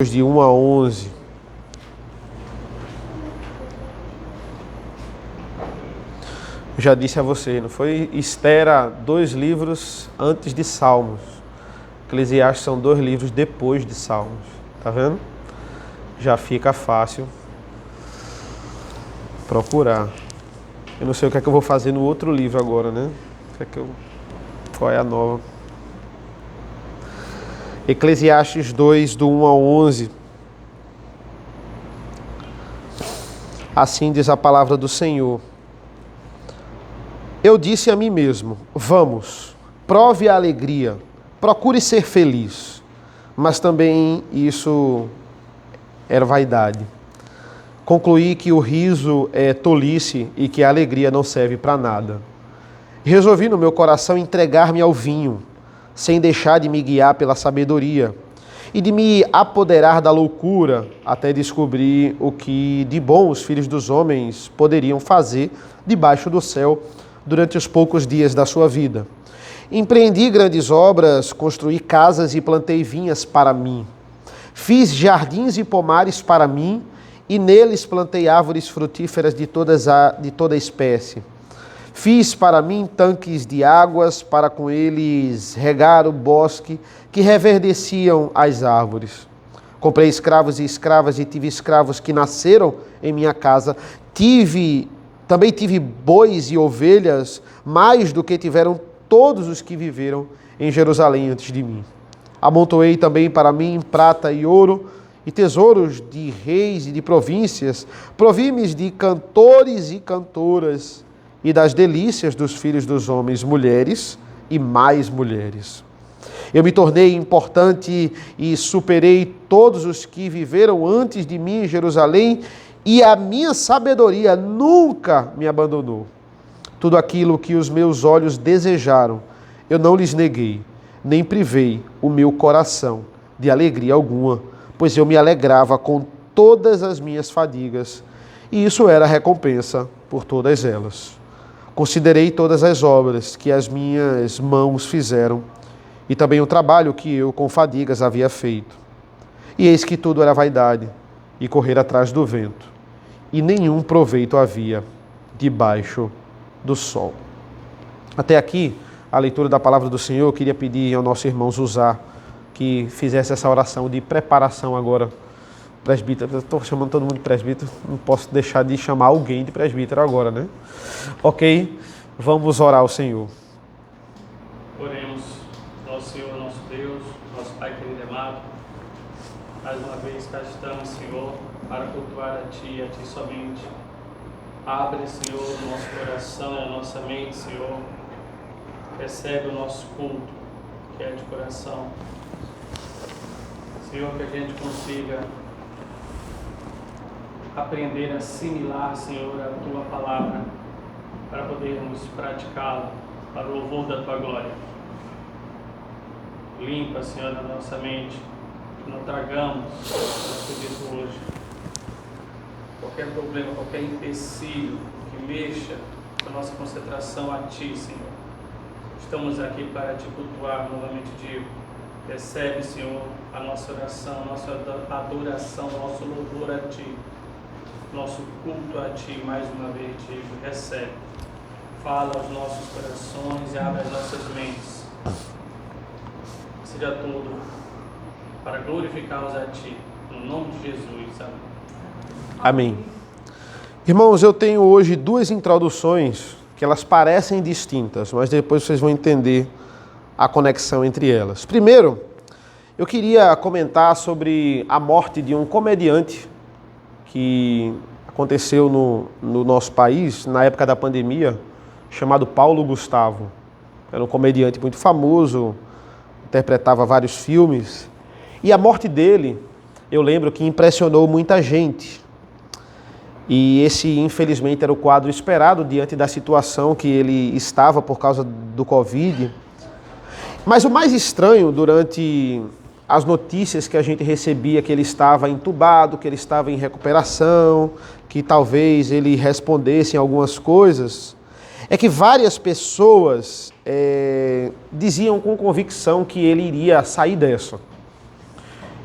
de 1 a 11. Eu já disse a você, não foi? Estera 2 livros antes de Salmos. Eclesiastes são 2 livros depois de Salmos. Tá vendo? Já fica fácil procurar. Eu não sei o que é que eu vou fazer no outro livro agora, né? Qual é a nova? Eclesiastes 2, do 1 ao 11. Assim diz a palavra do Senhor. Eu disse a mim mesmo, vamos, prove a alegria, procure ser feliz. Mas também isso era vaidade. Concluí que o riso é tolice e que a alegria não serve para nada. Resolvi no meu coração entregar-me ao vinho, sem deixar de me guiar pela sabedoria e de me apoderar da loucura até descobrir o que de bom os filhos dos homens poderiam fazer debaixo do céu durante os poucos dias da sua vida. Empreendi grandes obras, construí casas e plantei vinhas para mim. Fiz jardins e pomares para mim e neles plantei árvores frutíferas de toda espécie. Fiz para mim tanques de águas para com eles regar o bosque que reverdeciam as árvores. Comprei escravos e escravas e tive escravos que nasceram em minha casa. Também tive bois e ovelhas, mais do que tiveram todos os que viveram em Jerusalém antes de mim. Amontoei também para mim prata e ouro e tesouros de reis e de províncias. Provi-me de cantores e cantoras e das delícias dos filhos dos homens, mulheres e mais mulheres. Eu me tornei importante e superei todos os que viveram antes de mim em Jerusalém, e a minha sabedoria nunca me abandonou. Tudo aquilo que os meus olhos desejaram, eu não lhes neguei, nem privei o meu coração de alegria alguma, pois eu me alegrava com todas as minhas fadigas, e isso era recompensa por todas elas. Considerei todas as obras que as minhas mãos fizeram, e também o trabalho que eu com fadigas havia feito. E eis que tudo era vaidade, e correr atrás do vento, e nenhum proveito havia debaixo do sol. Até aqui, a leitura da palavra do Senhor. Eu queria pedir ao nosso irmão Zuzá que fizesse essa oração de preparação agora. Presbítero, eu estou chamando todo mundo de presbítero, não posso deixar de chamar alguém de presbítero agora, né? Ok, vamos orar ao Senhor. Oremos, nosso Senhor, nosso Deus, nosso Pai querido e amado. Mais uma vez cá estamos, Senhor, para cultuar a Ti e a Ti somente. Abre, Senhor, o nosso coração e a nossa mente, Senhor. Recebe o nosso culto, que é de coração. Senhor, que a gente consiga aprender a assimilar, Senhor, a Tua palavra, para podermos praticá-la para o louvor da Tua glória. Limpa, Senhor, a nossa mente, que não tragamos o dito hoje. Qualquer problema, qualquer empecilho que mexa com a nossa concentração a Ti, Senhor. Estamos aqui para Te cultuar, novamente digo. Recebe, Senhor, a nossa oração, a nossa adoração, o nosso louvor a Ti. Nosso culto a Ti, mais uma vez digo, recebe. Fala aos nossos corações e abre as nossas mentes. Seja tudo para glorificarmos a Ti, no nome de Jesus. Amém. Amém. Irmãos, eu tenho hoje 2 introduções que elas parecem distintas, mas depois vocês vão entender a conexão entre elas. Primeiro, eu queria comentar sobre a morte de um comediante que aconteceu no nosso país, na época da pandemia, chamado Paulo Gustavo. Era um comediante muito famoso, interpretava vários filmes. E a morte dele, eu lembro que impressionou muita gente. E esse, infelizmente, era o quadro esperado diante da situação que ele estava por causa do Covid. Mas o mais estranho durante as notícias que a gente recebia, que ele estava entubado, que ele estava em recuperação, que talvez ele respondesse em algumas coisas, é que várias pessoas diziam com convicção que ele iria sair dessa.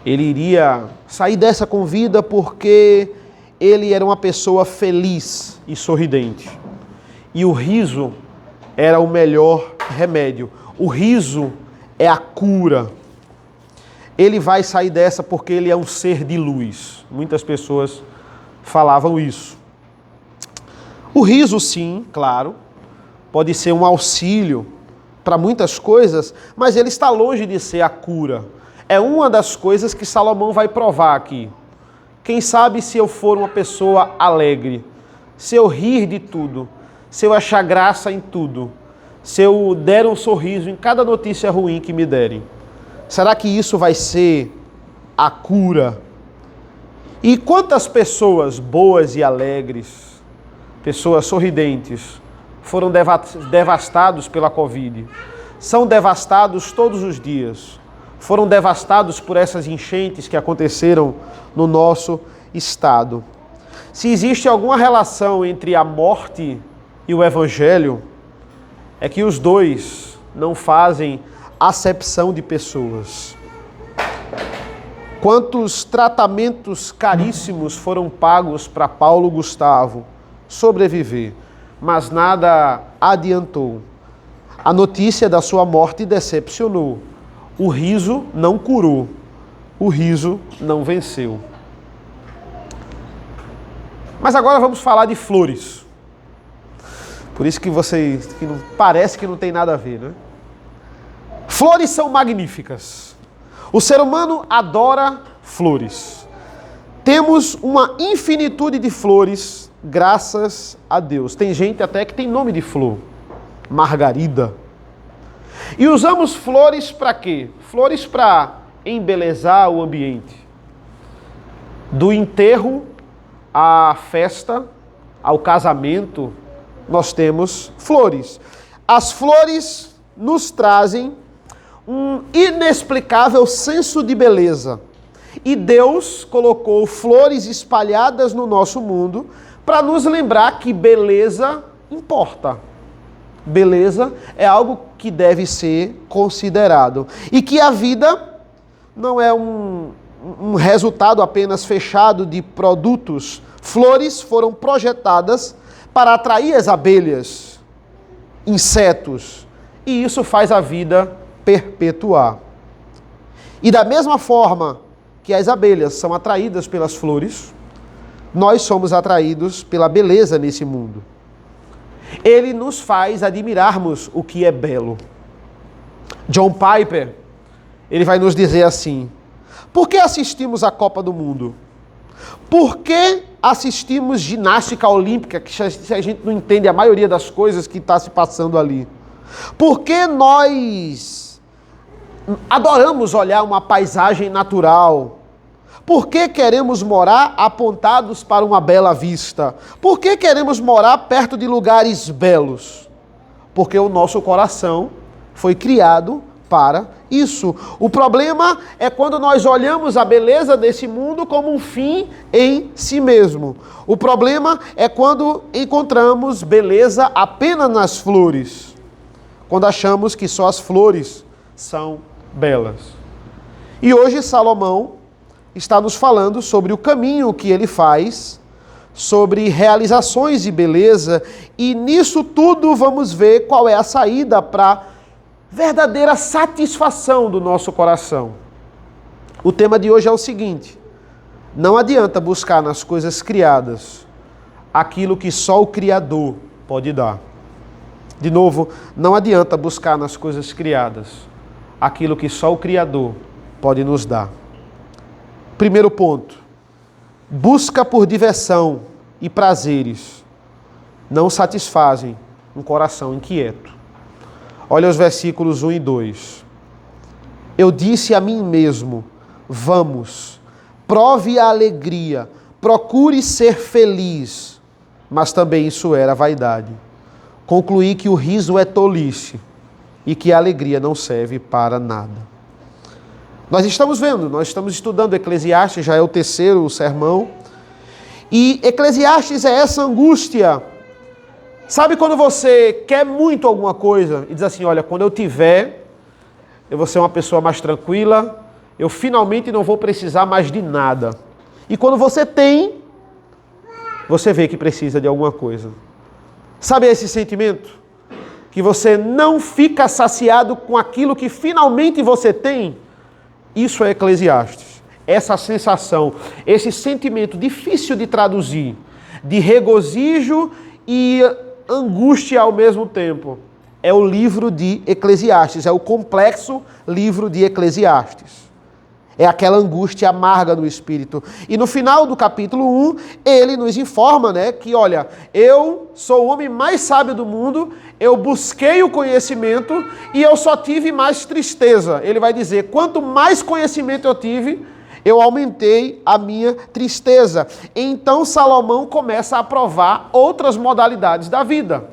Ele iria sair dessa com vida porque ele era uma pessoa feliz e sorridente. E o riso era o melhor remédio. O riso é a cura. Ele vai sair dessa porque ele é um ser de luz. Muitas pessoas falavam isso. O riso, sim, claro, pode ser um auxílio para muitas coisas, mas ele está longe de ser a cura. É uma das coisas que Salomão vai provar aqui. Quem sabe se eu for uma pessoa alegre, se eu rir de tudo, se eu achar graça em tudo, se eu der um sorriso em cada notícia ruim que me derem, será que isso vai ser a cura? E quantas pessoas boas e alegres, pessoas sorridentes, foram devastados pela Covid? São devastados todos os dias. Foram devastados por essas enchentes que aconteceram no nosso estado. Se existe alguma relação entre a morte e o Evangelho, é que os dois não fazem acepção de pessoas. Quantos tratamentos caríssimos foram pagos para Paulo Gustavo sobreviver, mas nada adiantou. A notícia da sua morte decepcionou. O riso não curou. O riso não venceu. Mas agora vamos falar de flores. Por isso que parece que não tem nada a ver, né? Flores são magníficas. O ser humano adora flores. Temos uma infinitude de flores, graças a Deus. Tem gente até que tem nome de flor. Margarida. E usamos flores para quê? Flores para embelezar o ambiente. Do enterro à festa, ao casamento, nós temos flores. As flores nos trazem um inexplicável senso de beleza. E Deus colocou flores espalhadas no nosso mundo para nos lembrar que beleza importa. Beleza é algo que deve ser considerado. E que a vida não é um resultado apenas fechado de produtos. Flores foram projetadas para atrair as abelhas, insetos. E isso faz a vida perpetuar. E da mesma forma que as abelhas são atraídas pelas flores, nós somos atraídos pela beleza nesse mundo. Ele nos faz admirarmos o que é belo. John Piper, ele vai nos dizer assim: por que assistimos à Copa do Mundo? Por que assistimos ginástica olímpica, que a gente não entende a maioria das coisas que está se passando ali? Por que nós adoramos olhar uma paisagem natural? Por que queremos morar apontados para uma bela vista? Por que queremos morar perto de lugares belos? Porque o nosso coração foi criado para isso. O problema é quando nós olhamos a beleza desse mundo como um fim em si mesmo. O problema é quando encontramos beleza apenas nas flores. Quando achamos que só as flores são belas. E hoje Salomão está nos falando sobre o caminho que ele faz, sobre realizações de beleza, e nisso tudo vamos ver qual é a saída para verdadeira satisfação do nosso coração. O tema de hoje é o seguinte: não adianta buscar nas coisas criadas aquilo que só o Criador pode dar. De novo, não adianta buscar nas coisas criadas aquilo que só o Criador pode nos dar. Primeiro ponto: busca por diversão e prazeres não satisfazem um coração inquieto. Olha os versículos 1 e 2. Eu disse a mim mesmo: vamos, prove a alegria, procure ser feliz. Mas também isso era vaidade. Concluí que o riso é tolice e que a alegria não serve para nada. Nós estamos estudando Eclesiastes, já é o terceiro sermão. E Eclesiastes é essa angústia. Sabe quando você quer muito alguma coisa e diz assim: olha, quando eu tiver, eu vou ser uma pessoa mais tranquila, eu finalmente não vou precisar mais de nada. E quando você tem, você vê que precisa de alguma coisa. Sabe esse sentimento? Que você não fica saciado com aquilo que finalmente você tem? Isso é Eclesiastes. Essa sensação, esse sentimento difícil de traduzir, de regozijo e angústia ao mesmo tempo, é o livro de Eclesiastes, é o complexo livro de Eclesiastes. É aquela angústia amarga no espírito. E no final do capítulo 1, ele nos informa, que olha, eu sou o homem mais sábio do mundo, eu busquei o conhecimento e eu só tive mais tristeza. Ele vai dizer, quanto mais conhecimento eu tive, eu aumentei a minha tristeza. Então Salomão começa a provar outras modalidades da vida.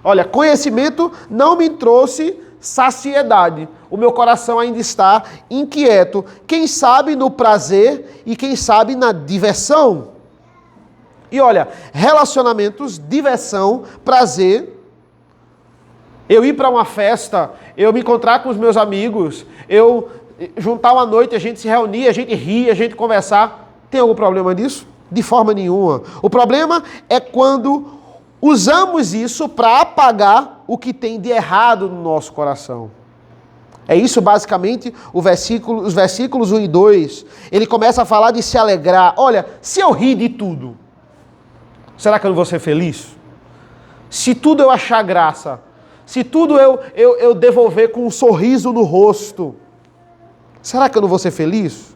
Olha, conhecimento não me trouxe saciedade. O meu coração ainda está inquieto. Quem sabe no prazer e quem sabe na diversão. E olha, relacionamentos, diversão, prazer. Eu ir para uma festa, eu me encontrar com os meus amigos, eu juntar uma noite, a gente se reunir, a gente rir, a gente conversar. Tem algum problema nisso? De forma nenhuma. O problema é quando usamos isso para apagar o que tem de errado no nosso coração. É isso basicamente os versículos 1 e 2. Ele começa a falar de se alegrar. Olha, se eu rir de tudo, será que eu não vou ser feliz? Se tudo eu achar graça, se tudo eu devolver com um sorriso no rosto, será que eu não vou ser feliz?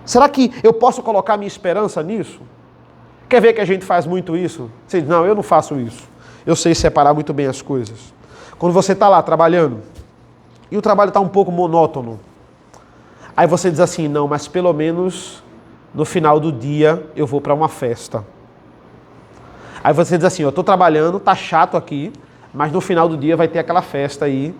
Será que eu posso colocar minha esperança nisso? Quer ver que a gente faz muito isso? Você diz, não, eu não faço isso. Eu sei separar muito bem as coisas. Quando você está lá trabalhando, e o trabalho está um pouco monótono, aí você diz assim, não, mas pelo menos no final do dia eu vou para uma festa. Aí você diz assim, eu estou trabalhando, está chato aqui, mas no final do dia vai ter aquela festa aí.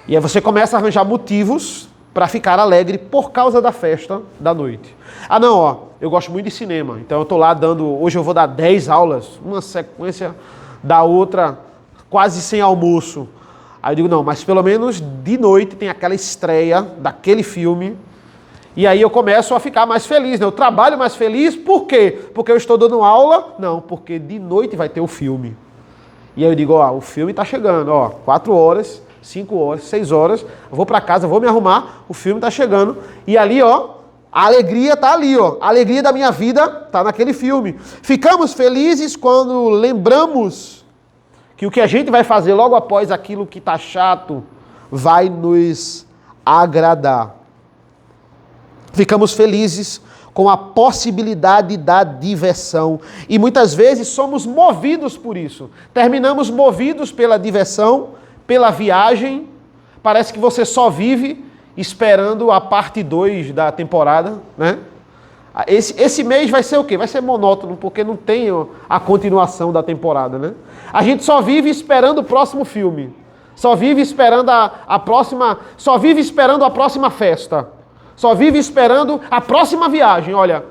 E aí você começa a arranjar motivos para ficar alegre por causa da festa da noite. Ah não, eu gosto muito de cinema, então eu estou lá hoje eu vou dar 10 aulas, uma sequência da outra, quase sem almoço. Aí eu digo, não, mas pelo menos de noite tem aquela estreia daquele filme, e aí eu começo a ficar mais feliz, Eu trabalho mais feliz, por quê? Porque eu estou dando aula? Não, porque de noite vai ter o filme. E aí eu digo, o filme está chegando, 4 horas, 5 horas, 6 horas, eu vou para casa, vou me arrumar, o filme está chegando, e ali, a alegria está ali, a alegria da minha vida está naquele filme. Ficamos felizes quando lembramos que o que a gente vai fazer logo após aquilo que está chato vai nos agradar. Ficamos felizes com a possibilidade da diversão. E muitas vezes somos movidos por isso. Terminamos movidos pela diversão, pela viagem. Parece que você só vive esperando a parte 2 da temporada, Esse mês vai ser o quê? Vai ser monótono, porque não tem a continuação da temporada, A gente só vive esperando o próximo filme. Só vive esperando a próxima festa. Só vive esperando a próxima viagem. Olha,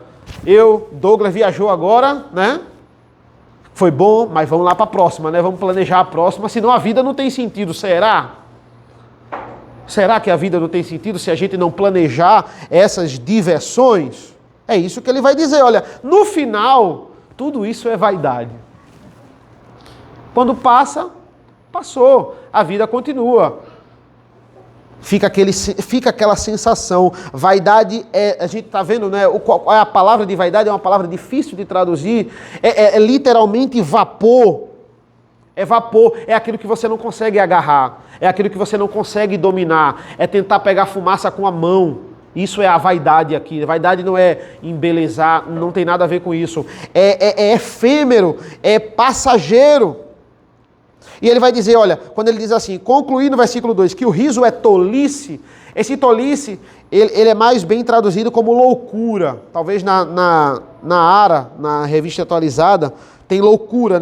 Douglas viajou agora, Foi bom, mas vamos lá para a próxima, Vamos planejar a próxima, senão a vida não tem sentido. Será? Será que a vida não tem sentido se a gente não planejar essas diversões? É isso que ele vai dizer. Olha, no final, tudo isso é vaidade. Quando passa, passou. A vida continua. Fica aquela sensação. Vaidade a gente está vendo, a palavra de vaidade é uma palavra difícil de traduzir. É literalmente vapor. É vapor, é aquilo que você não consegue agarrar. É aquilo que você não consegue dominar. É tentar pegar fumaça com a mão. Isso é a vaidade aqui. A vaidade não é embelezar, não tem nada a ver com isso. É efêmero, é passageiro. E ele vai dizer, olha, quando ele diz assim, concluir no versículo 2, que o riso é tolice, esse tolice, ele é mais bem traduzido como loucura. Talvez na ARA, na revista atualizada, tem loucura,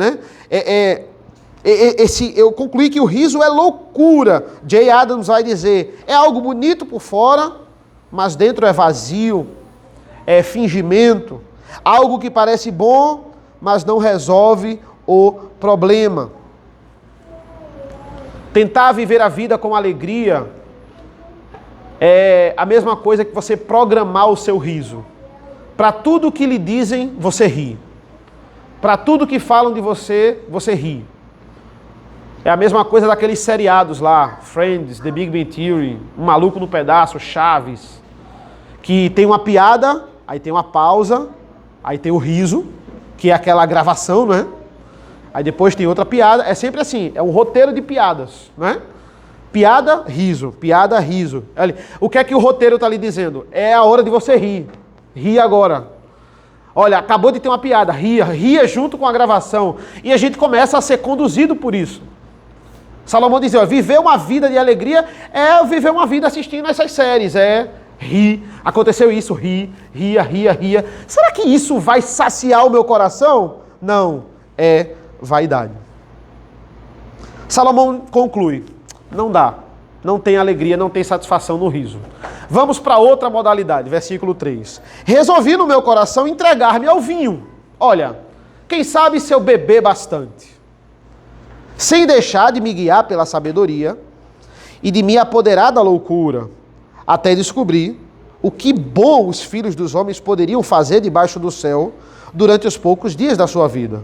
eu concluí que o riso é loucura. Jay Adams vai dizer, é algo bonito por fora, mas dentro é vazio, é fingimento, algo que parece bom, mas não resolve o problema. Tentar viver a vida com alegria é a mesma coisa que você programar o seu riso. Para tudo que lhe dizem, você ri. Para tudo que falam de você, você ri. É a mesma coisa daqueles seriados lá, Friends, The Big Bang Theory, Um Maluco no Pedaço, Chaves, que tem uma piada, aí tem uma pausa, aí tem o riso, que é aquela gravação, né? Aí depois tem outra piada, é sempre assim, é um roteiro de piadas, né? Piada, riso, piada, riso. O que é que o roteiro está lhe dizendo? É a hora de você rir. Ria agora. Olha, acabou de ter uma piada, ria junto com a gravação. E a gente começa a ser conduzido por isso. Salomão dizia, viver uma vida de alegria é viver uma vida assistindo essas séries, rir, aconteceu isso, ria. Será que isso vai saciar o meu coração? Não, é vaidade. Salomão conclui, não dá, não tem alegria, não tem satisfação no riso. Vamos para outra modalidade, versículo 3. Resolvi no meu coração entregar-me ao vinho. Olha, quem sabe se eu beber bastante, sem deixar de me guiar pela sabedoria e de me apoderar da loucura, até descobrir o que bom os filhos dos homens poderiam fazer debaixo do céu durante os poucos dias da sua vida.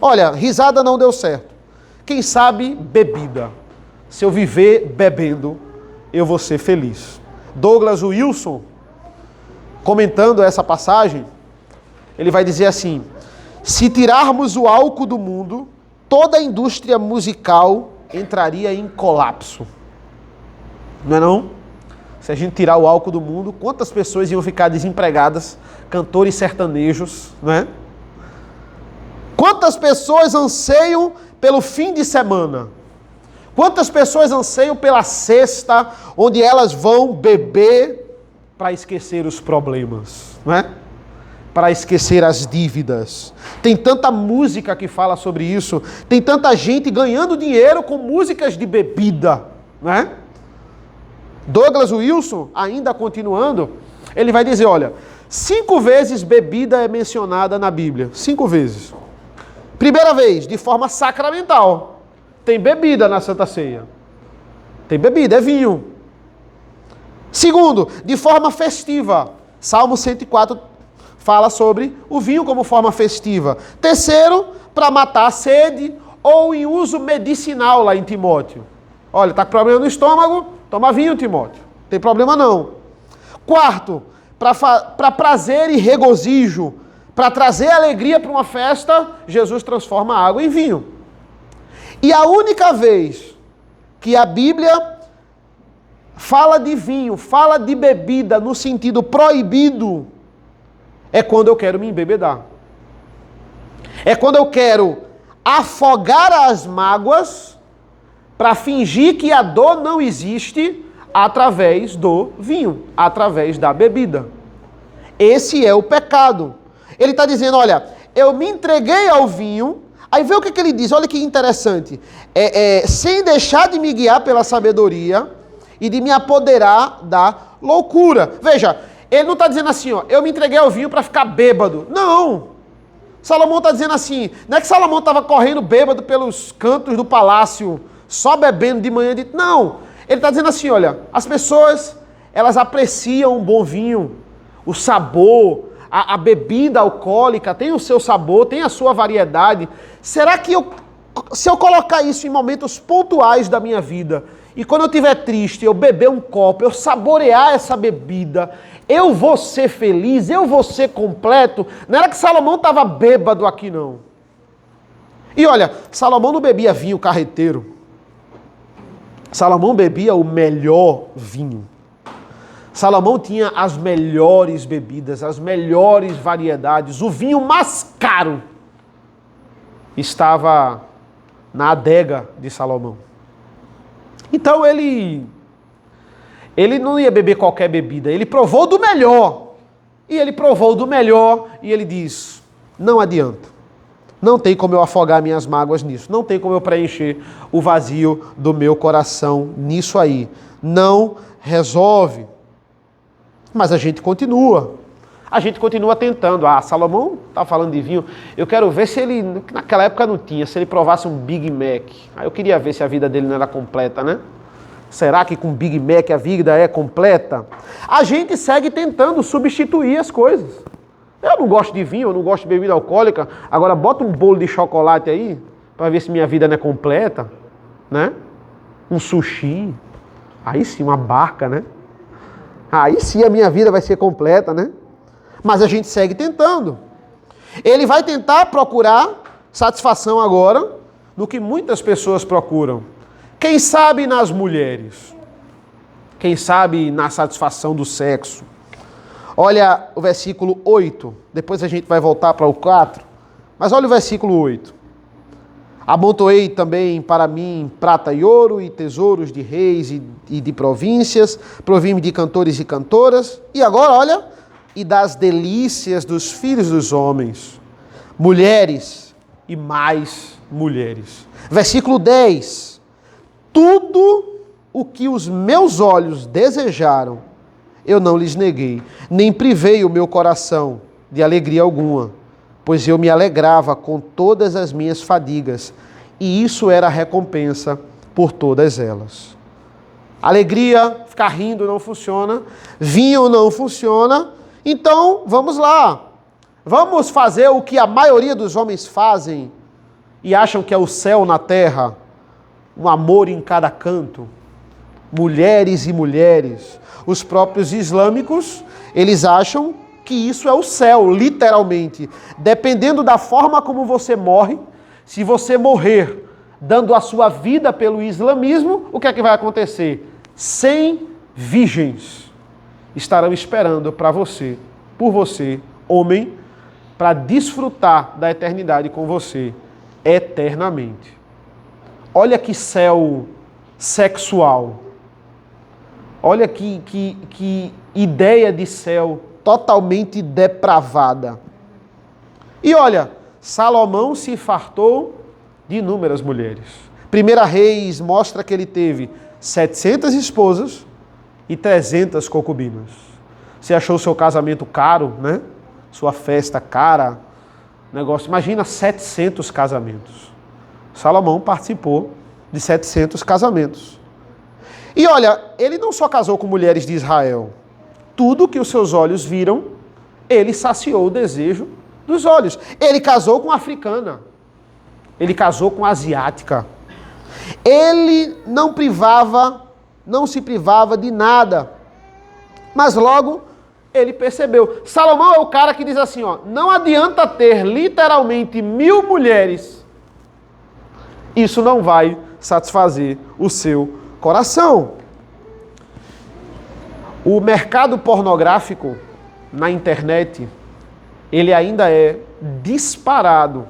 Olha, risada não deu certo. Quem sabe bebida. Se eu viver bebendo, eu vou ser feliz. Douglas Wilson, comentando essa passagem, ele vai dizer assim, se tirarmos o álcool do mundo, toda a indústria musical entraria em colapso. Não é não? Se a gente tirar o álcool do mundo, quantas pessoas iam ficar desempregadas? Cantores sertanejos, não é? Quantas pessoas anseiam pelo fim de semana? Quantas pessoas anseiam pela sexta, onde elas vão beber para esquecer os problemas, não é? Para esquecer as dívidas. Tem tanta música que fala sobre isso. Tem tanta gente ganhando dinheiro com músicas de bebida, não é? Douglas Wilson, ainda continuando, ele vai dizer, olha, 5 vezes bebida é mencionada na Bíblia. 5 vezes. Primeira vez, de forma sacramental. Tem bebida na Santa Ceia. Tem bebida, é vinho. Segundo, de forma festiva. Salmo 104 fala sobre o vinho como forma festiva. Terceiro, para matar a sede ou em uso medicinal lá em Timóteo. Olha, está com problema no estômago, toma vinho, Timóteo. Não tem problema não. Quarto, para prazer e regozijo, para trazer alegria para uma festa, Jesus transforma a água em vinho. E a única vez que a Bíblia fala de vinho, fala de bebida no sentido proibido, é quando eu quero me embebedar. É quando eu quero afogar as mágoas para fingir que a dor não existe através do vinho, através da bebida. Esse é o pecado. Ele está dizendo, olha, eu me entreguei ao vinho. Aí vê o que ele diz, olha que interessante. Sem deixar de me guiar pela sabedoria e de me apoderar da loucura. Veja, ele não está dizendo assim, ó, eu me entreguei ao vinho para ficar bêbado. Não. Salomão está dizendo assim, não é que Salomão estava correndo bêbado pelos cantos do palácio, só bebendo de manhã. Não. Ele está dizendo assim, olha, as pessoas, elas apreciam um bom vinho, o sabor, a bebida alcoólica tem o seu sabor, tem a sua variedade. Será que se eu colocar isso em momentos pontuais da minha vida, e quando eu estiver triste, eu beber um copo, eu saborear essa bebida, eu vou ser feliz, eu vou ser completo? Não era que Salomão estava bêbado aqui, não. E olha, Salomão não bebia vinho carreteiro. Salomão bebia o melhor vinho. Salomão tinha as melhores bebidas, as melhores variedades. O vinho mais caro estava na adega de Salomão. Então ele não ia beber qualquer bebida, ele provou do melhor. E ele provou do melhor e ele diz, não adianta. Não tem como eu afogar minhas mágoas nisso. Não tem como eu preencher o vazio do meu coração nisso aí. Não resolve. Mas a gente continua. A gente continua tentando. Salomão está falando de vinho. Eu quero ver se ele, naquela época não tinha, se ele provasse um Big Mac. Aí eu queria ver se a vida dele não era completa, né? Será que com Big Mac a vida é completa? A gente segue tentando substituir as coisas. Eu não gosto de vinho, eu não gosto de bebida alcoólica. Agora bota um bolo de chocolate aí, para ver se minha vida não é completa, né? Um sushi. Aí sim, uma barca, né? Aí sim a minha vida vai ser completa, né? Mas a gente segue tentando. Ele vai tentar procurar satisfação agora no que muitas pessoas procuram. Quem sabe nas mulheres. Quem sabe na satisfação do sexo. Olha o versículo 8. Depois a gente vai voltar para o 4. Mas olha o versículo 8. Amontoei também para mim prata e ouro e tesouros de reis e de províncias, provi-me de cantores e cantoras. E agora, olha, e das delícias dos filhos dos homens, mulheres e mais mulheres. Versículo 10. Tudo o que os meus olhos desejaram, eu não lhes neguei, nem privei o meu coração de alegria alguma, pois eu me alegrava com todas as minhas fadigas, e isso era a recompensa por todas elas. Alegria, ficar rindo não funciona, vinho não funciona, então vamos lá. Vamos fazer o que a maioria dos homens fazem e acham que é o céu na terra, um amor em cada canto, mulheres e mulheres. Os próprios islâmicos, eles acham que isso é o céu, literalmente. Dependendo da forma como você morre, se você morrer dando a sua vida pelo islamismo, o que é que vai acontecer? 100 virgens estarão esperando para você, por você, homem, para desfrutar da eternidade com você, eternamente. Olha que céu sexual. Olha que ideia de céu totalmente depravada. E olha, Salomão se fartou de inúmeras mulheres. 1 Reis mostra que ele teve 700 esposas e 300 concubinas. Você achou seu casamento caro, né? Sua festa cara, negócio. Imagina 700 casamentos. Salomão participou de 700 casamentos. E olha, ele não só casou com mulheres de Israel. Tudo que os seus olhos viram, ele saciou o desejo dos olhos. Ele casou com africana. Ele casou com asiática. Ele não se privava de nada. Mas logo ele percebeu. Salomão é o cara que diz assim, ó, não adianta ter literalmente 1000 mulheres. Isso não vai satisfazer o seu coração. O mercado pornográfico na internet, ele ainda é disparado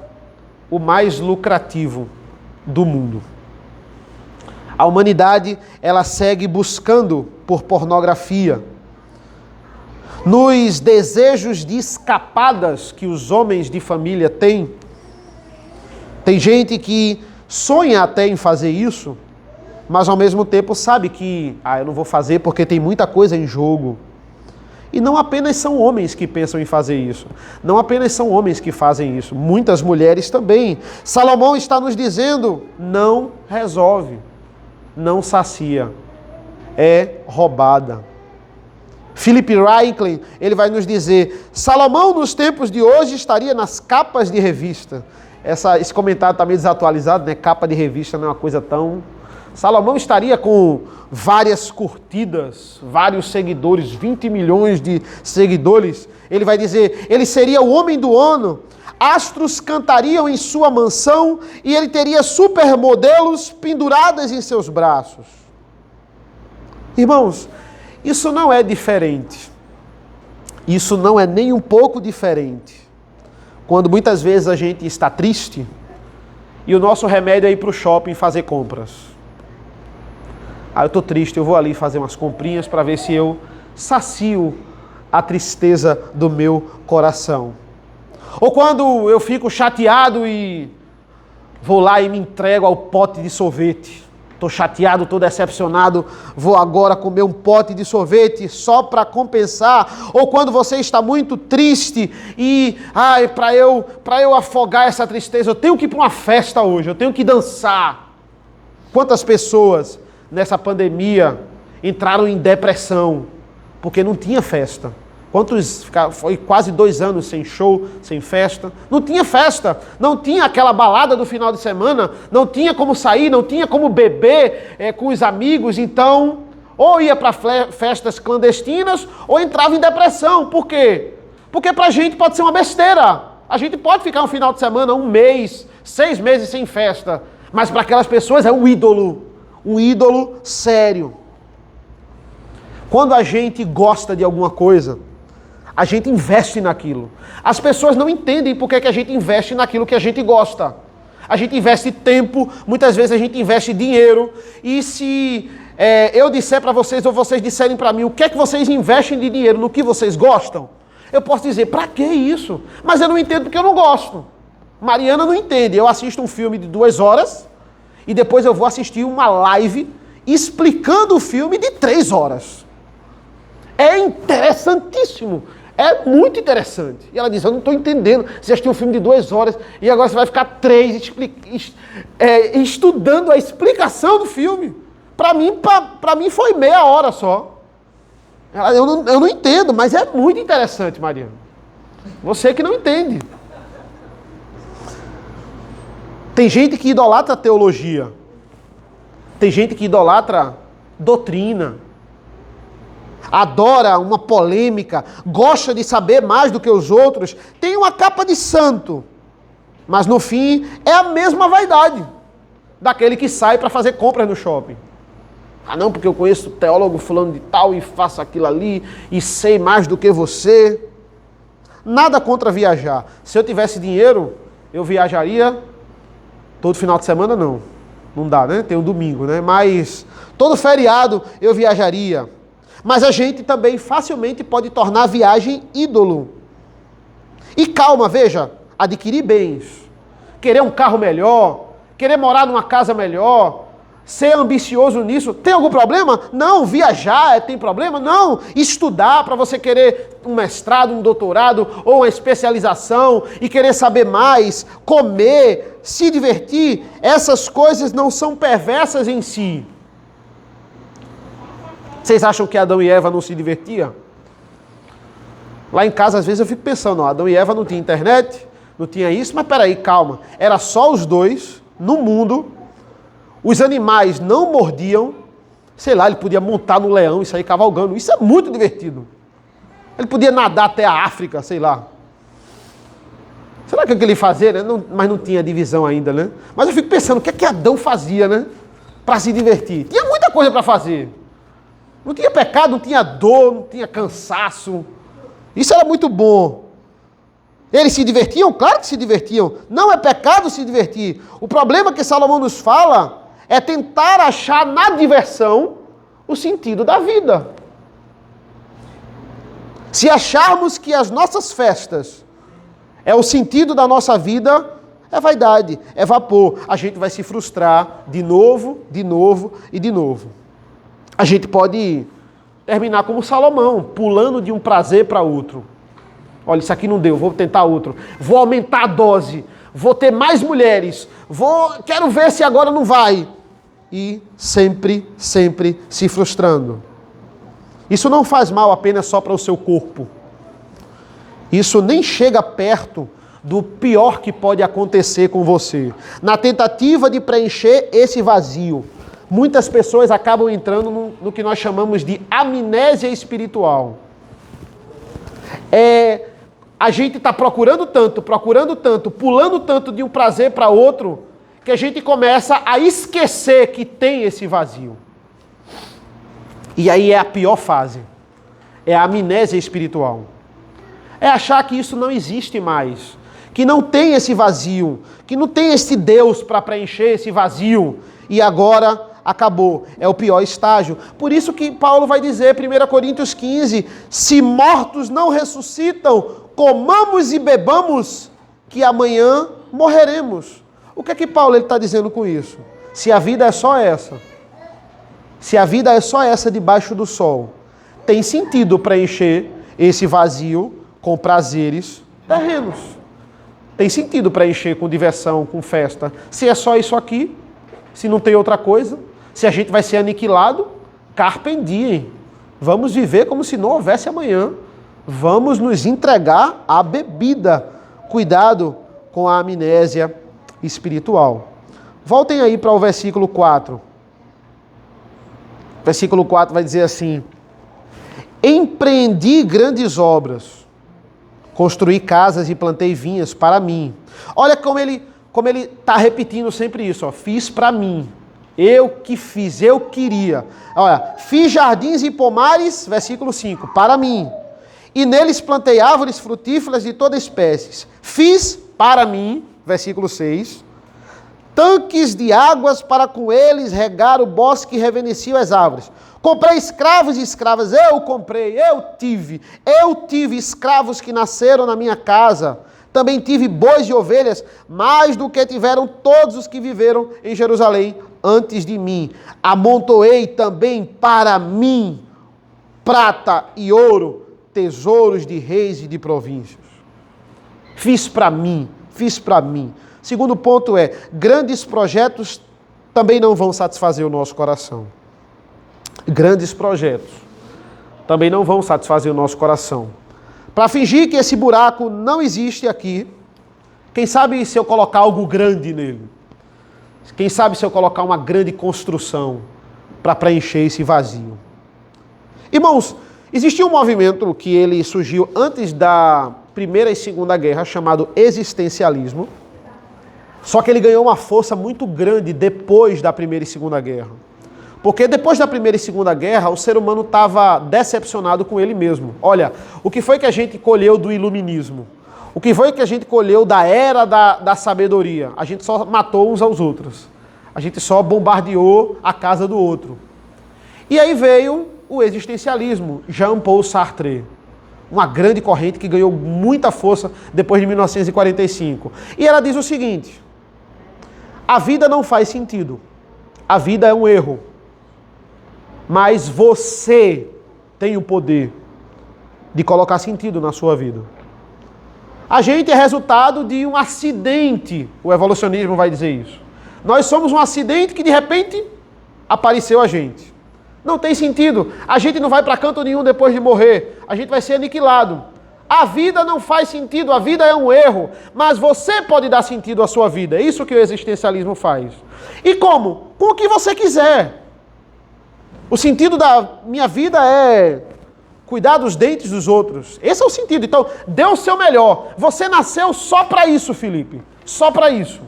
o mais lucrativo do mundo. A humanidade, ela segue buscando por pornografia. Nos desejos de escapadas que os homens de família têm, tem gente que sonha até em fazer isso, mas ao mesmo tempo sabe que, eu não vou fazer porque tem muita coisa em jogo. E não apenas são homens que pensam em fazer isso. Não apenas são homens que fazem isso. Muitas mulheres também. Salomão está nos dizendo, não resolve, não sacia, é roubada. Philip Ryken, ele vai nos dizer, Salomão nos tempos de hoje estaria nas capas de revista. Esse comentário está meio desatualizado, né? Capa de revista não é uma coisa tão... Salomão estaria com várias curtidas, vários seguidores, 20 milhões de seguidores. Ele vai dizer, ele seria o homem do ano, astros cantariam em sua mansão e ele teria supermodelos penduradas em seus braços. Irmãos, isso não é diferente. Isso não é nem um pouco diferente. Quando muitas vezes a gente está triste e o nosso remédio é ir para o shopping fazer compras. Eu estou triste, eu vou ali fazer umas comprinhas para ver se eu sacio a tristeza do meu coração. Ou quando eu fico chateado e vou lá e me entrego ao pote de sorvete. Estou chateado, estou decepcionado, vou agora comer um pote de sorvete só para compensar. Ou quando você está muito triste e, para eu afogar essa tristeza, eu tenho que ir para uma festa hoje, eu tenho que dançar. Quantas pessoas nessa pandemia, entraram em depressão, porque não tinha festa. Foi quase 2 anos sem show, sem festa. Não tinha festa, não tinha aquela balada do final de semana, não tinha como sair, não tinha como beber com os amigos. Então, ou ia para festas clandestinas, ou entrava em depressão. Por quê? Porque pra gente pode ser uma besteira. A gente pode ficar um final de semana, 1 mês, 6 meses sem festa. Mas para aquelas pessoas é um ídolo sério. Quando a gente gosta de alguma coisa, a gente investe naquilo. As pessoas não entendem por que a gente investe naquilo que a gente gosta. A gente investe tempo, muitas vezes a gente investe dinheiro. E se eu disser para vocês, ou vocês disserem para mim, o que é que vocês investem de dinheiro no que vocês gostam? Eu posso dizer, para que isso? Mas eu não entendo porque eu não gosto. Mariana não entende. Eu assisto um filme de 2 horas e depois eu vou assistir uma live explicando o filme de 3 horas. É interessantíssimo. É muito interessante. E ela diz, eu não estou entendendo. Você assistiu um filme de 2 horas e agora você vai ficar 3 estudando a explicação do filme. Para mim foi meia hora só. Eu não entendo, mas é muito interessante, Mariana. Você que não entende. Tem gente que idolatra teologia. Tem gente que idolatra doutrina. Adora uma polêmica, gosta de saber mais do que os outros, tem uma capa de santo, mas no fim é a mesma vaidade daquele que sai para fazer compras no shopping. Ah não, porque eu conheço teólogo fulano de tal e faço aquilo ali e sei mais do que você. Nada contra viajar. Se eu tivesse dinheiro, eu viajaria todo final de semana, não dá, né? Tem um domingo, né? Mas todo feriado eu viajaria. Mas a gente também facilmente pode tornar a viagem ídolo. E calma, veja, adquirir bens, querer um carro melhor, querer morar numa casa melhor, ser ambicioso nisso, tem algum problema? Não. Viajar tem problema? Não. Estudar para você querer um mestrado, um doutorado ou uma especialização e querer saber mais, comer, se divertir, essas coisas não são perversas em si. Vocês acham que Adão e Eva não se divertiam? Lá em casa, às vezes, eu fico pensando, Adão e Eva não tinha internet, não tinha isso, mas peraí, calma. Era só os dois, no mundo, os animais não mordiam, sei lá, ele podia montar no leão e sair cavalgando. Isso é muito divertido. Ele podia nadar até a África, sei lá. Será que é o que ele fazia, né? Mas não tinha divisão ainda, né? Mas eu fico pensando, o que é que Adão fazia, né? Para se divertir. Tinha muita coisa para fazer. Não tinha pecado, não tinha dor, não tinha cansaço. Isso era muito bom. Eles se divertiam? Claro que se divertiam. Não é pecado se divertir. O problema que Salomão nos fala é tentar achar na diversão o sentido da vida. Se acharmos que as nossas festas é o sentido da nossa vida, é vaidade, é vapor. A gente vai se frustrar de novo e de novo. A gente pode terminar como Salomão, pulando de um prazer para outro. Olha, isso aqui não deu, vou tentar outro. Vou aumentar a dose, vou ter mais mulheres, quero ver se agora não vai. E sempre se frustrando. Isso não faz mal apenas só para o seu corpo. Isso nem chega perto do pior que pode acontecer com você. Na tentativa de preencher esse vazio, muitas pessoas acabam entrando no que nós chamamos de amnésia espiritual. A gente está procurando tanto, pulando tanto de um prazer para outro, que a gente começa a esquecer que tem esse vazio. E aí é a pior fase. É a amnésia espiritual. É achar que isso não existe mais, que não tem esse vazio, que não tem esse Deus para preencher esse vazio, e agora acabou. É o pior estágio. Por isso que Paulo vai dizer, 1 Coríntios 15, se mortos não ressuscitam, comamos e bebamos, que amanhã morreremos. O que é que Paulo está dizendo com isso? Se a vida é só essa, se a vida é só essa debaixo do sol, tem sentido preencher esse vazio com prazeres terrenos. Tem sentido preencher com diversão, com festa. Se é só isso aqui, se não tem outra coisa, Se a gente vai ser aniquilado, carpe diem. Vamos viver como se não houvesse amanhã. Vamos nos entregar à bebida. Cuidado com a amnésia espiritual. Voltem aí para o versículo 4. O versículo 4 vai dizer assim: empreendi grandes obras, construí casas e plantei vinhas para mim. Olha como ele está repetindo sempre isso, ó. Fiz para mim. Eu que fiz, eu queria. Olha, fiz jardins e pomares, versículo 5, para mim. E neles plantei árvores frutíferas de toda espécie. Fiz para mim, versículo 6, tanques de águas para com eles regar o bosque e revenescio as árvores. Comprei escravos e escravas, eu comprei, eu tive escravos que nasceram na minha casa. Também tive bois e ovelhas, mais do que tiveram todos os que viveram em Jerusalém antes de mim. Amontoei também para mim prata e ouro, tesouros de reis e de províncias. Fiz para mim. Segundo ponto é, grandes projetos também não vão satisfazer o nosso coração. Grandes projetos também não vão satisfazer o nosso coração. Para fingir que esse buraco não existe aqui, quem sabe se eu colocar algo grande nele? Quem sabe se eu colocar uma grande construção para preencher esse vazio? Irmãos, existia um movimento que ele surgiu antes da Primeira e Segunda Guerra, chamado existencialismo, só que ele ganhou uma força muito grande depois da Primeira e Segunda Guerra. Porque depois da Primeira e Segunda Guerra, o ser humano estava decepcionado com ele mesmo. Olha, o que foi que a gente colheu do iluminismo? O que foi que a gente colheu da era da sabedoria? A gente só matou uns aos outros. A gente só bombardeou a casa do outro. E aí veio o existencialismo, Jean-Paul Sartre. Uma grande corrente que ganhou muita força depois de 1945. E ela diz o seguinte: a vida não faz sentido. A vida é um erro. Mas você tem o poder de colocar sentido na sua vida. A gente é resultado de um acidente. O evolucionismo vai dizer isso. Nós somos um acidente que de repente apareceu a gente. Não tem sentido. A gente não vai para canto nenhum depois de morrer. A gente vai ser aniquilado. A vida não faz sentido, a vida é um erro. Mas você pode dar sentido à sua vida. É isso que o existencialismo faz. E como? Com o que você quiser. O sentido da minha vida é cuidar dos dentes dos outros. Esse é o sentido. Então, dê o seu melhor. Você nasceu só para isso, Felipe. Só para isso.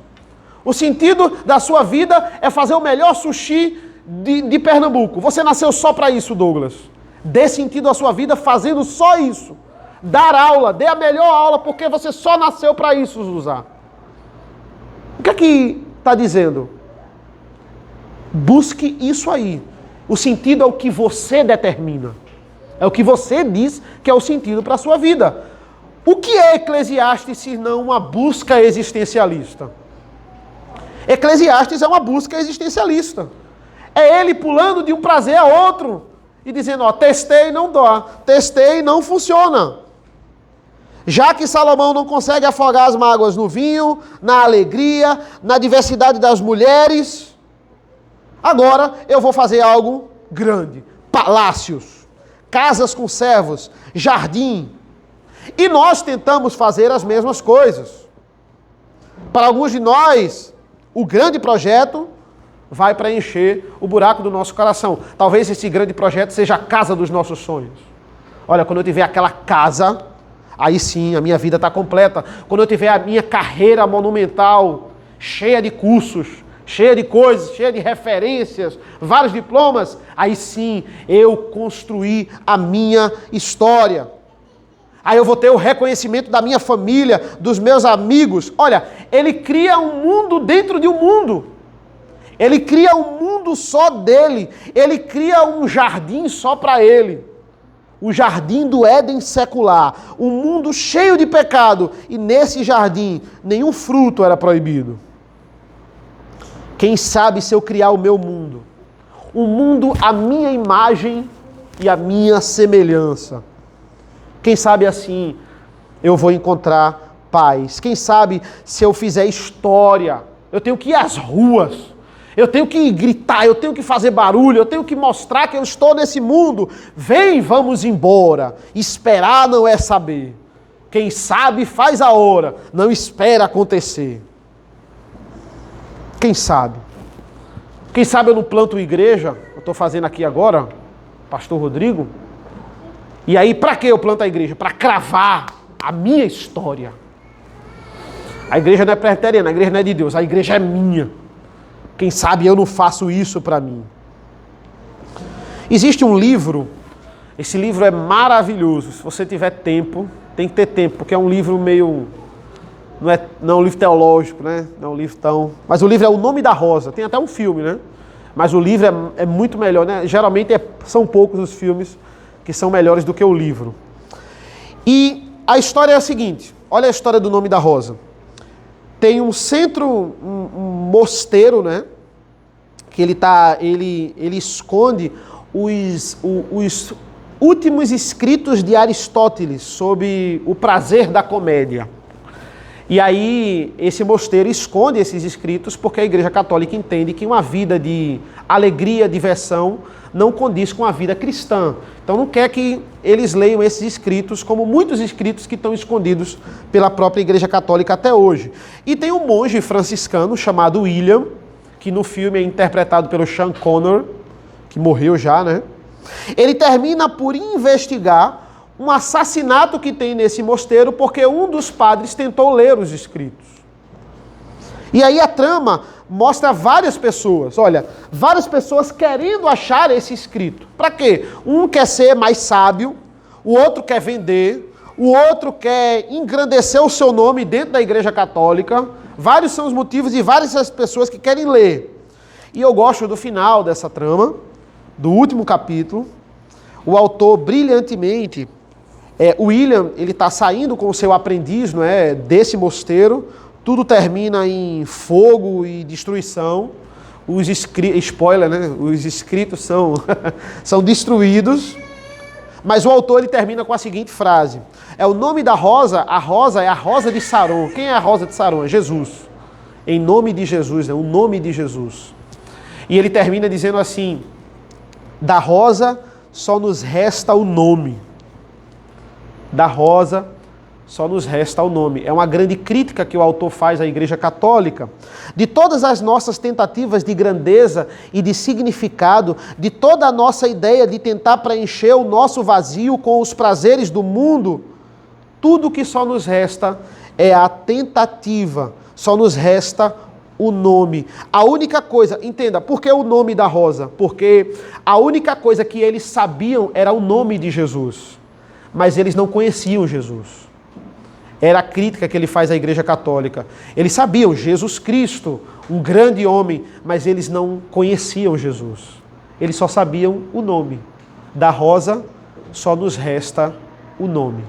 O sentido da sua vida é fazer o melhor sushi de Pernambuco. Você nasceu só para isso, Douglas. Dê sentido à sua vida fazendo só isso. Dar aula, dê a melhor aula, porque você só nasceu para isso, Zuzá. O que é que está dizendo? Busque isso aí. O sentido é o que você determina. É o que você diz que é o sentido para a sua vida. O que é Eclesiastes se não uma busca existencialista? Eclesiastes é uma busca existencialista. É ele pulando de um prazer a outro e dizendo, ó, testei, não dá. Testei, não funciona. Já que Salomão não consegue afogar as mágoas no vinho, na alegria, na diversidade das mulheres, agora eu vou fazer algo grande. Palácios, casas com servos, jardim. E nós tentamos fazer as mesmas coisas. Para alguns de nós, o grande projeto vai preencher o buraco do nosso coração. Talvez esse grande projeto seja a casa dos nossos sonhos. Olha, quando eu tiver aquela casa, aí sim a minha vida está completa. Quando eu tiver a minha carreira monumental, cheia de cursos, cheia de coisas, cheia de referências, vários diplomas, aí sim eu construí a minha história. Aí eu vou ter o reconhecimento da minha família, dos meus amigos. Olha, ele cria um mundo dentro de um mundo. Ele cria um mundo só dele. Ele cria um jardim só para ele. O jardim do Éden secular. Um mundo cheio de pecado. E nesse jardim, nenhum fruto era proibido. Quem sabe se eu criar o meu mundo? Um mundo à minha imagem e à minha semelhança. Quem sabe assim eu vou encontrar paz. Quem sabe se eu fizer história. Eu tenho que ir às ruas. Eu tenho que gritar, eu tenho que fazer barulho, eu tenho que mostrar que eu estou nesse mundo. Vem, vamos embora. Esperar não é saber. Quem sabe faz a hora, não espera acontecer. Quem sabe? Quem sabe eu não planto igreja, eu estou fazendo aqui agora, pastor Rodrigo. E aí, para que eu planto a igreja? Para cravar a minha história. A igreja não é presbiteriana, a igreja não é de Deus, a igreja é minha. Quem sabe eu não faço isso para mim. Existe um livro, esse livro é maravilhoso. Se você tiver tempo, tem que ter tempo, porque é um livro meio... Não é um livro teológico, né? Não é um livro tão... Mas o livro é O Nome da Rosa, tem até um filme, né? Mas o livro é muito melhor, né? Geralmente são poucos os filmes que são melhores do que o livro. E a história é a seguinte, olha a história do Nome da Rosa. Tem um centro, um mosteiro, né? Que ele esconde os últimos escritos de Aristóteles sobre o prazer da comédia. E aí esse mosteiro esconde esses escritos porque a Igreja Católica entende que uma vida de alegria, diversão, não condiz com a vida cristã. Então não quer que eles leiam esses escritos, como muitos escritos que estão escondidos pela própria Igreja Católica até hoje. E tem um monge franciscano chamado William, que no filme é interpretado pelo Sean Connery, que morreu já, né? Ele termina por investigar um assassinato que tem nesse mosteiro porque um dos padres tentou ler os escritos. E aí a trama mostra várias pessoas, olha, várias pessoas querendo achar esse escrito. Para quê? Um quer ser mais sábio, o outro quer vender, o outro quer engrandecer o seu nome dentro da Igreja Católica. Vários são os motivos e várias as pessoas que querem ler. E eu gosto do final dessa trama, do último capítulo. O autor brilhantemente, o William, ele está saindo com o seu aprendiz, não é, desse mosteiro. Tudo termina em fogo e destruição. Spoiler, né? Os escritos são destruídos. Mas o autor ele termina com a seguinte frase. É o nome da rosa, a rosa é a rosa de Saron. Quem é a rosa de Saron? É Jesus. Em nome de Jesus, é o nome de Jesus. E ele termina dizendo assim, da rosa só nos resta o nome. Da rosa só nos resta o nome. É uma grande crítica que o autor faz à Igreja Católica. De todas as nossas tentativas de grandeza e de significado, de toda a nossa ideia de tentar preencher o nosso vazio com os prazeres do mundo, tudo que só nos resta é a tentativa, só nos resta o nome. A única coisa, entenda, por que o nome da rosa? Porque a única coisa que eles sabiam era o nome de Jesus, mas eles não conheciam Jesus. Era a crítica que ele faz à Igreja Católica. Eles sabiam Jesus Cristo, um grande homem, mas eles não conheciam Jesus. Eles só sabiam o nome. Da rosa só nos resta o nome.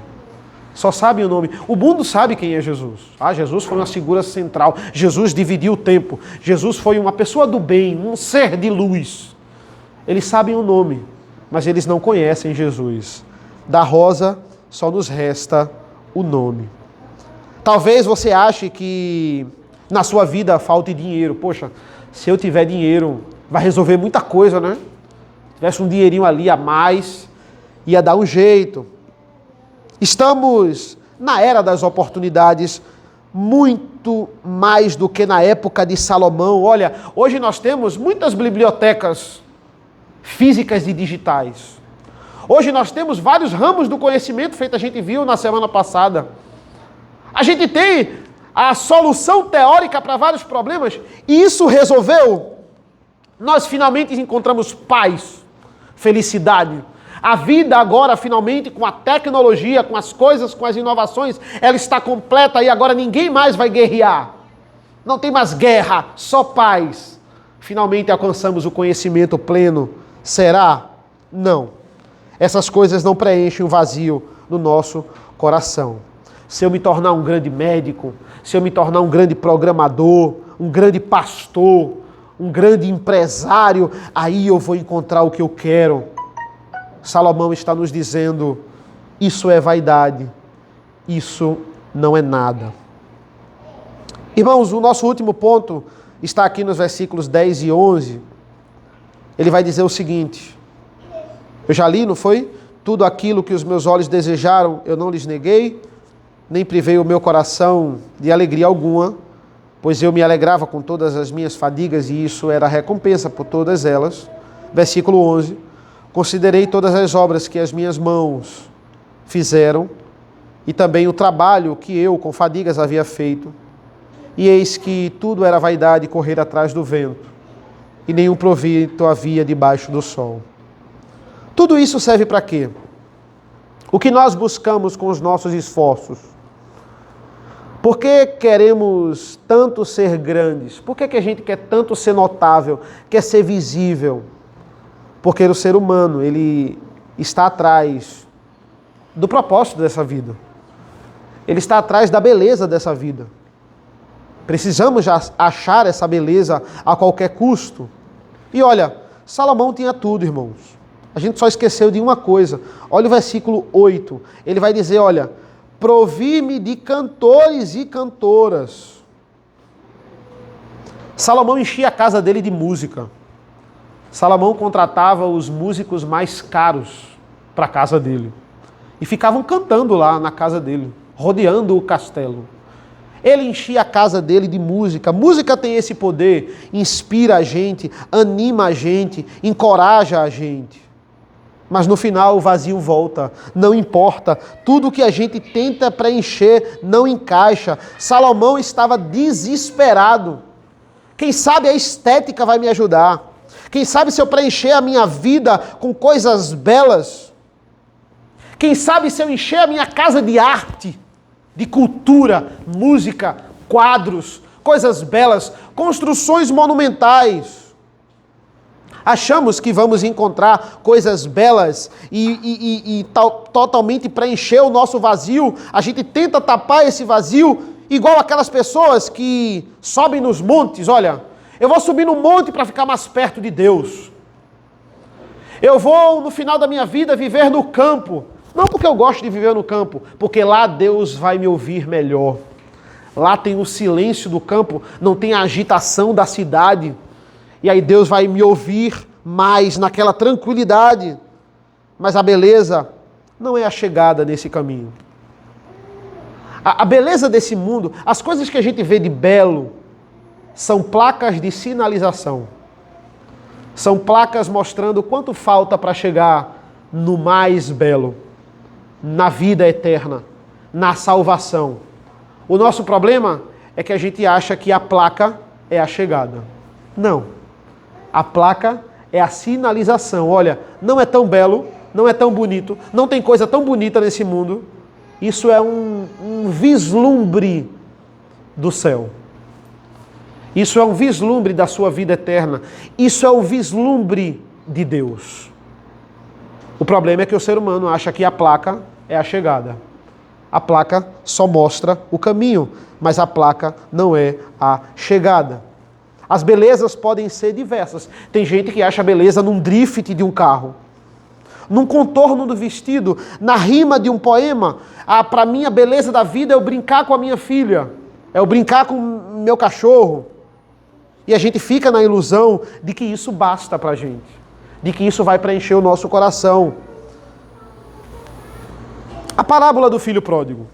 Só sabem o nome. O mundo sabe quem é Jesus. Jesus foi uma figura central. Jesus dividiu o tempo. Jesus foi uma pessoa do bem, um ser de luz. Eles sabem o nome, mas eles não conhecem Jesus. Da rosa só nos resta o nome. Talvez você ache que na sua vida falte dinheiro. Poxa, se eu tiver dinheiro, vai resolver muita coisa, né? Se tivesse um dinheirinho ali a mais, ia dar um jeito. Estamos na era das oportunidades, muito mais do que na época de Salomão. Olha, hoje nós temos muitas bibliotecas físicas e digitais. Hoje nós temos vários ramos do conhecimento, feito a gente viu na semana passada. A gente tem a solução teórica para vários problemas e isso resolveu. Nós finalmente encontramos paz, felicidade. A vida agora, finalmente, com a tecnologia, com as coisas, com as inovações, ela está completa e agora ninguém mais vai guerrear. Não tem mais guerra, só paz. Finalmente alcançamos o conhecimento pleno. Será? Não. Essas coisas não preenchem o vazio no nosso coração. Se eu me tornar um grande médico, se eu me tornar um grande programador, um grande pastor, um grande empresário, aí eu vou encontrar o que eu quero. Salomão está nos dizendo, isso é vaidade, isso não é nada. Irmãos, o nosso último ponto está aqui nos versículos 10 e 11. Ele vai dizer o seguinte: eu já li, não foi? Tudo aquilo que os meus olhos desejaram, eu não lhes neguei, nem privei o meu coração de alegria alguma, pois eu me alegrava com todas as minhas fadigas e isso era recompensa por todas elas. Versículo 11. Considerei todas as obras que as minhas mãos fizeram e também o trabalho que eu com fadigas havia feito. E eis que tudo era vaidade e correr atrás do vento, e nenhum proveito havia debaixo do sol. Tudo isso serve para quê? O que nós buscamos com os nossos esforços? Por que queremos tanto ser grandes? Por que a gente quer tanto ser notável, quer ser visível? Porque o ser humano, ele está atrás do propósito dessa vida. Ele está atrás da beleza dessa vida. Precisamos já achar essa beleza a qualquer custo. E olha, Salomão tinha tudo, irmãos. A gente só esqueceu de uma coisa. Olha o versículo 8. Ele vai dizer, olha, provi-me de cantores e cantoras. Salomão enchia a casa dele de música. Salomão contratava os músicos mais caros para a casa dele. E ficavam cantando lá na casa dele, rodeando o castelo. Ele enchia a casa dele de música. Música tem esse poder, inspira a gente, anima a gente, encoraja a gente. Mas no final o vazio volta, não importa. Tudo que a gente tenta preencher não encaixa. Salomão estava desesperado. Quem sabe a estética vai me ajudar. Quem sabe se eu preencher a minha vida com coisas belas. Quem sabe se eu encher a minha casa de arte, de cultura, música, quadros, coisas belas, construções monumentais. Achamos que vamos encontrar coisas belas e totalmente preencher o nosso vazio. A gente tenta tapar esse vazio igual aquelas pessoas que sobem nos montes. Olha, eu vou subir no monte para ficar mais perto de Deus. Eu vou, no final da minha vida, viver no campo. Não porque eu gosto de viver no campo, porque lá Deus vai me ouvir melhor. Lá tem o silêncio do campo, não tem a agitação da cidade. E aí Deus vai me ouvir mais naquela tranquilidade. Mas a beleza não é a chegada nesse caminho. A beleza desse mundo, as coisas que a gente vê de belo, são placas de sinalização. São placas mostrando quanto falta para chegar no mais belo, na vida eterna, na salvação. O nosso problema é que a gente acha que a placa é a chegada. Não. A placa é a sinalização. Olha, não é tão belo, não é tão bonito, não tem coisa tão bonita nesse mundo. Isso é um vislumbre do céu. Isso é um vislumbre da sua vida eterna. Isso é um vislumbre de Deus. O problema é que o ser humano acha que a placa é a chegada. A placa só mostra o caminho, mas a placa não é a chegada. As belezas podem ser diversas. Tem gente que acha beleza num drift de um carro, num contorno do vestido, na rima de um poema. Para mim, a beleza da vida é eu brincar com a minha filha, é eu brincar com o meu cachorro. E a gente fica na ilusão de que isso basta para a gente, de que isso vai preencher o nosso coração. A parábola do filho pródigo.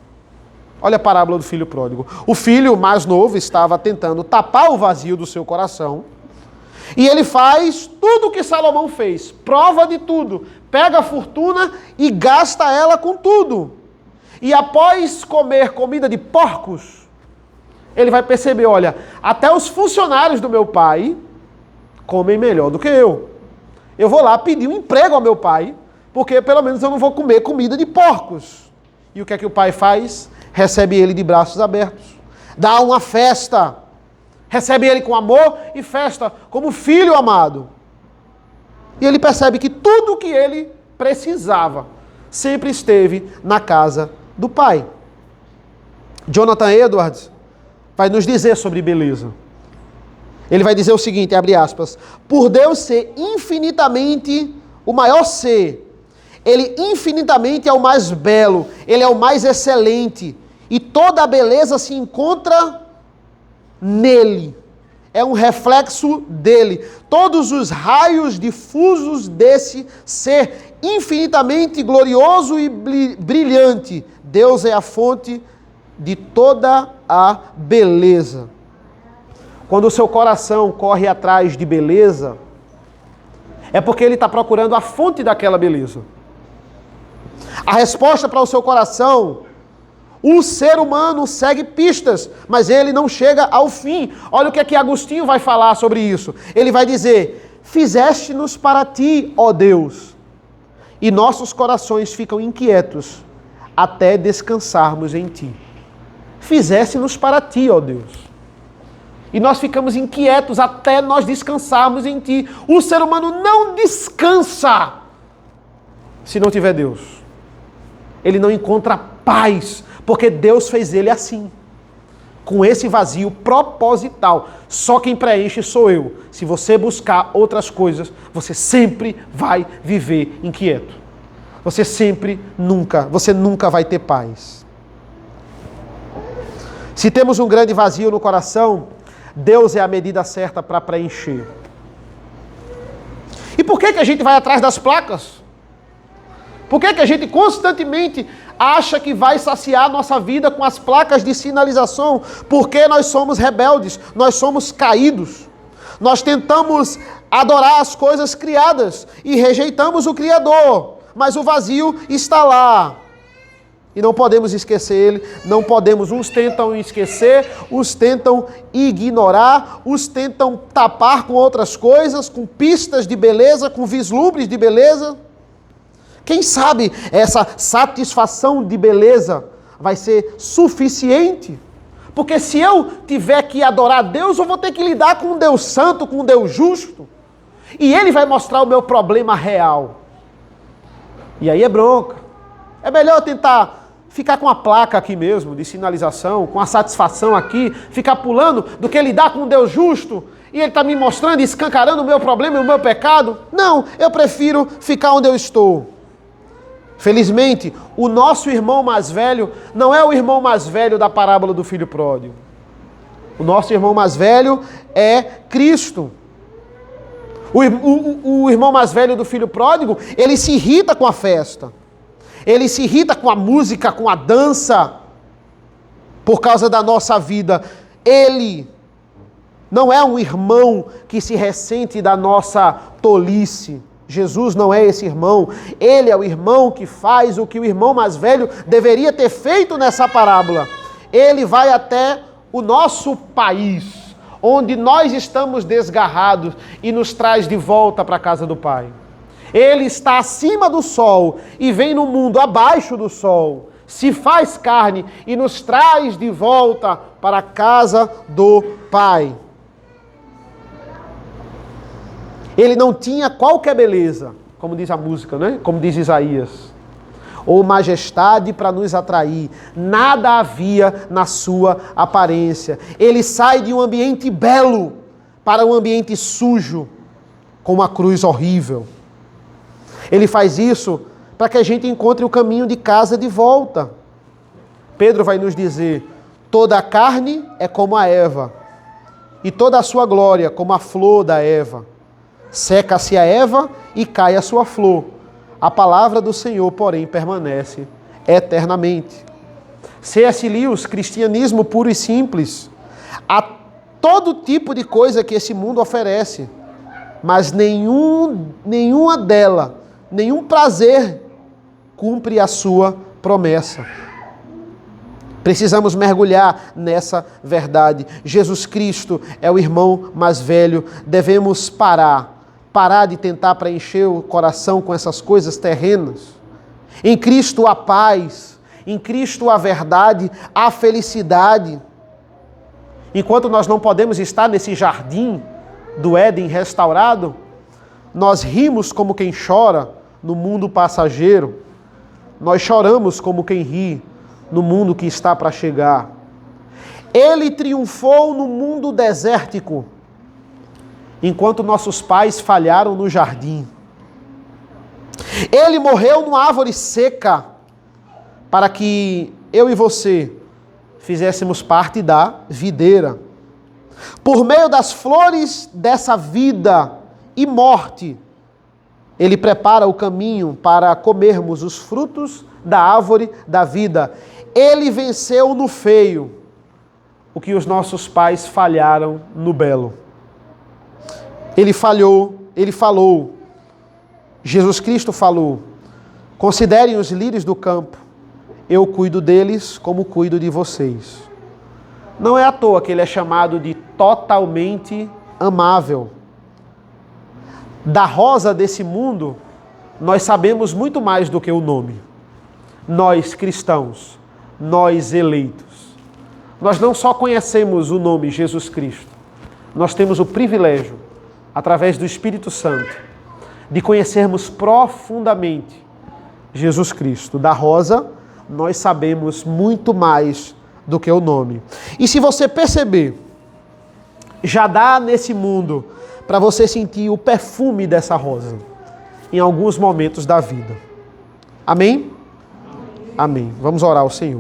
Olha a parábola do filho pródigo. O filho mais novo estava tentando tapar o vazio do seu coração. E ele faz tudo o que Salomão fez. Prova de tudo. Pega a fortuna e gasta ela com tudo. E após comer comida de porcos, ele vai perceber, olha, até os funcionários do meu pai comem melhor do que eu. Eu vou lá pedir um emprego ao meu pai, porque pelo menos eu não vou comer comida de porcos. E o que é que o pai faz? Recebe ele de braços abertos. Dá uma festa. Recebe ele com amor e festa, como filho amado. E ele percebe que tudo o que ele precisava sempre esteve na casa do pai. Jonathan Edwards vai nos dizer sobre beleza. Ele vai dizer o seguinte, abre aspas, por Deus ser infinitamente o maior ser, Ele infinitamente é o mais belo, Ele é o mais excelente, e toda a beleza se encontra nele. é um reflexo dele. Todos os raios difusos desse ser infinitamente glorioso e brilhante. Deus é a fonte de toda a beleza. Quando o seu coração corre atrás de beleza, é porque ele está procurando a fonte daquela beleza. A resposta para o seu coração, o ser humano segue pistas, mas ele não chega ao fim. Olha o que é que Agostinho vai falar sobre isso. Ele vai dizer: fizeste-nos para ti, ó Deus, e nossos corações ficam inquietos até descansarmos em ti. Fizeste-nos para ti, ó Deus. E nós ficamos inquietos até nós descansarmos em ti. O ser humano não descansa se não tiver Deus. Ele não encontra paz, porque Deus fez ele assim, com esse vazio proposital. Só quem preenche sou eu. Se você buscar outras coisas, você sempre vai viver inquieto. Você nunca vai ter paz. Se temos um grande vazio no coração, Deus é a medida certa para preencher. E por que a gente vai atrás das placas? Por que a gente constantemente acha que vai saciar nossa vida com as placas de sinalização? Porque nós somos rebeldes, nós somos caídos. Nós tentamos adorar as coisas criadas e rejeitamos o Criador, mas o vazio está lá. E não podemos esquecer ele, não podemos. Uns tentam esquecer, uns tentam ignorar, uns tentam tapar com outras coisas, com pistas de beleza, com vislumbres de beleza. Quem sabe essa satisfação de beleza vai ser suficiente? Porque se eu tiver que adorar Deus, eu vou ter que lidar com um Deus santo, com um Deus justo. E ele vai mostrar o meu problema real. E aí é bronca. É melhor eu tentar ficar com a placa aqui mesmo, de sinalização, com a satisfação aqui, ficar pulando, do que lidar com um Deus justo, e ele está me mostrando e escancarando o meu problema e o meu pecado. Não, eu prefiro ficar onde eu estou. Felizmente, o nosso irmão mais velho não é o irmão mais velho da parábola do filho pródigo. O nosso irmão mais velho é Cristo. O irmão mais velho do filho pródigo, ele se irrita com a festa. Ele se irrita com a música, com a dança, por causa da nossa vida. Ele não é um irmão que se ressente da nossa tolice. Jesus não é esse irmão. Ele é o irmão que faz o que o irmão mais velho deveria ter feito nessa parábola. Ele vai até o nosso país, onde nós estamos desgarrados, e nos traz de volta para a casa do Pai. Ele está acima do sol e vem no mundo abaixo do sol, se faz carne e nos traz de volta para a casa do Pai. Ele não tinha qualquer beleza, como diz a música, né? Como diz Isaías, ou majestade para nos atrair. Nada havia na sua aparência. Ele sai de um ambiente belo para um ambiente sujo, com uma cruz horrível. Ele faz isso para que a gente encontre o caminho de casa de volta. Pedro vai nos dizer: toda a carne é como a erva, e toda a sua glória como a flor da erva. Seca-se a erva e cai a sua flor. A palavra do Senhor, porém, permanece eternamente. C.S. Lewis, cristianismo puro e simples. Há todo tipo de coisa que esse mundo oferece, mas nenhuma dela, nenhum prazer cumpre a sua promessa. Precisamos mergulhar nessa verdade. Jesus Cristo é o irmão mais velho. Devemos parar de tentar preencher o coração com essas coisas terrenas. Em Cristo há paz, em Cristo há verdade, há felicidade. Enquanto nós não podemos estar nesse jardim do Éden restaurado, nós rimos como quem chora no mundo passageiro. Nós choramos como quem ri no mundo que está para chegar. Ele triunfou no mundo desértico, enquanto nossos pais falharam no jardim. Ele morreu numa árvore seca, para que eu e você fizéssemos parte da videira. Por meio das flores dessa vida e morte, Ele prepara o caminho para comermos os frutos da árvore da vida. Ele venceu no feio o que os nossos pais falharam no belo. Ele falou, Jesus Cristo falou: considerem os lírios do campo, eu cuido deles como cuido de vocês. Não é à toa que ele é chamado de totalmente amável. Da rosa desse mundo, nós sabemos muito mais do que o nome. Nós cristãos, nós eleitos. Nós não só conhecemos o nome Jesus Cristo, nós temos o privilégio, através do Espírito Santo, de conhecermos profundamente Jesus Cristo. Da rosa, nós sabemos muito mais do que o nome. E se você perceber, já dá nesse mundo para você sentir o perfume dessa rosa em alguns momentos da vida. Amém? Amém. Vamos orar ao Senhor.